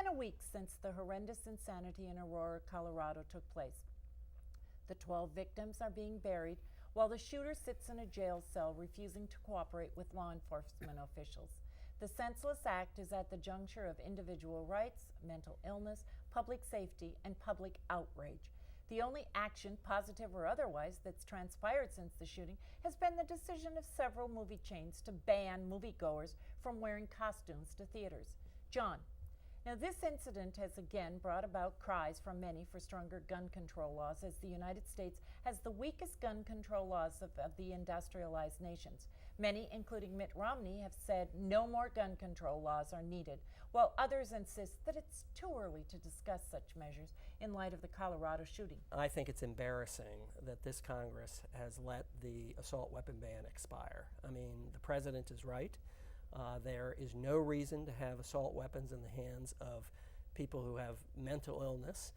been a week since the horrendous insanity in Aurora, Colorado took place. The 12 victims are being buried while the shooter sits in a jail cell refusing to cooperate with law enforcement officials. The senseless act is at the juncture of individual rights, mental illness, public safety, and public outrage. The only action, positive or otherwise, that's transpired since the shooting has been the decision of several movie chains to ban moviegoers from wearing costumes to theaters. John, now this incident has again brought about cries from many for stronger gun control laws, as the United States has the weakest gun control laws of the industrialized nations. Many, including Mitt Romney, have said no more gun control laws are needed, while others insist that it's too early to discuss such measures in light of the Colorado shooting. I think it's embarrassing that this Congress has let the assault weapon ban expire. I mean, the president is right. There is no reason to have assault weapons in the hands of people who have mental illness.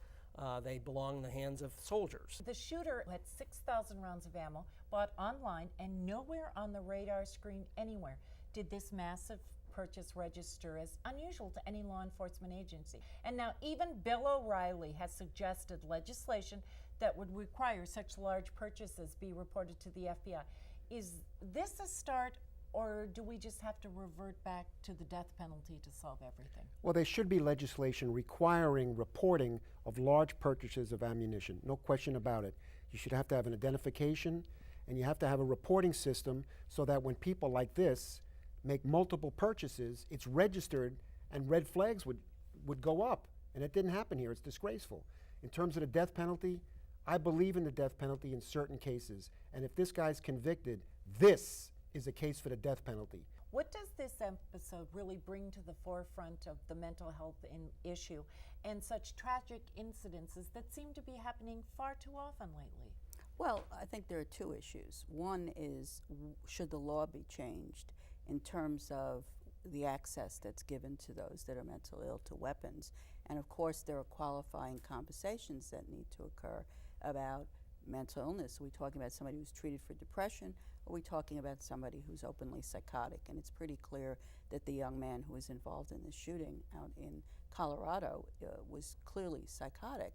They belong in the hands of soldiers. The shooter had 6,000 rounds of ammo bought online and nowhere on the radar screen anywhere did this massive purchase register as unusual to any law enforcement agency. And now even Bill O'Reilly has suggested legislation that would require such large purchases be reported to the FBI. Is this a start, or do we just have to revert back to the death penalty to solve everything? Well, there should be legislation requiring reporting of large purchases of ammunition. No question about it. You should have to have an identification, and you have to have a reporting system so that when people like this make multiple purchases, it's registered and red flags would go up. And it didn't happen here. It's disgraceful. In terms of the death penalty, I believe in the death penalty in certain cases. And if this guy's convicted, this is a case for the death penalty. What does this episode really bring to the forefront of the mental health issue and such tragic incidences that seem to be happening far too often lately? Well, I think there are two issues. One is, should the law be changed in terms of the access that's given to those that are mentally ill to weapons? And of course, there are qualifying conversations that need to occur about mental illness. Are we talking about somebody who's treated for depression? Or are we talking about somebody who's openly psychotic? And it's pretty clear that the young man who was involved in the shooting out in Colorado was clearly psychotic.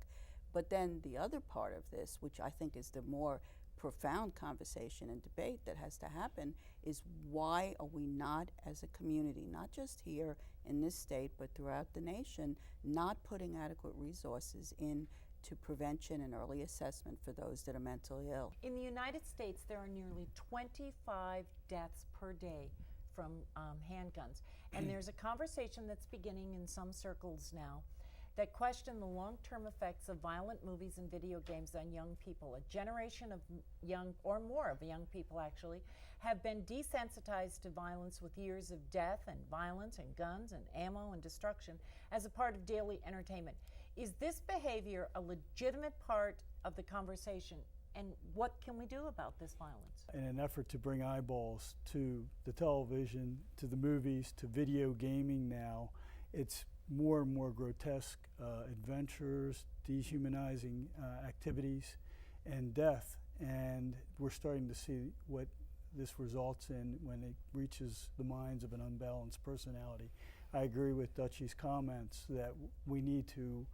But then the other part of this, which I think is the more profound conversation and debate that has to happen, is why are we not, as a community, not just here in this state, but throughout the nation, not putting adequate resources in to prevention and early assessment for those that are mentally ill. In the United States, there are nearly 25 deaths per day from handguns. And there's a conversation that's beginning in some circles now that question the long-term effects of violent movies and video games on young people. A generation of young, or more of young people actually, have been desensitized to violence with years of death and violence and guns and ammo and destruction as a part of daily entertainment. Is this behavior a legitimate part of the conversation? And what can we do about this violence? In an effort to bring eyeballs to the television, to the movies, to video gaming now, it's more and more grotesque adventures, dehumanizing activities, and death. And we're starting to see what this results in when it reaches the minds of an unbalanced personality. I agree with Dutchie's comments that we need to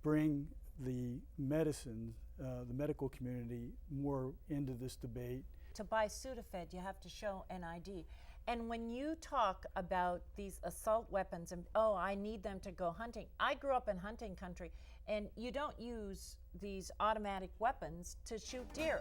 bring the medicine, the medical community, more into this debate. To buy Sudafed, you have to show an ID. And when you talk about these assault weapons and, oh, I need them to go hunting. I grew up in hunting country, and you don't use these automatic weapons to shoot deer.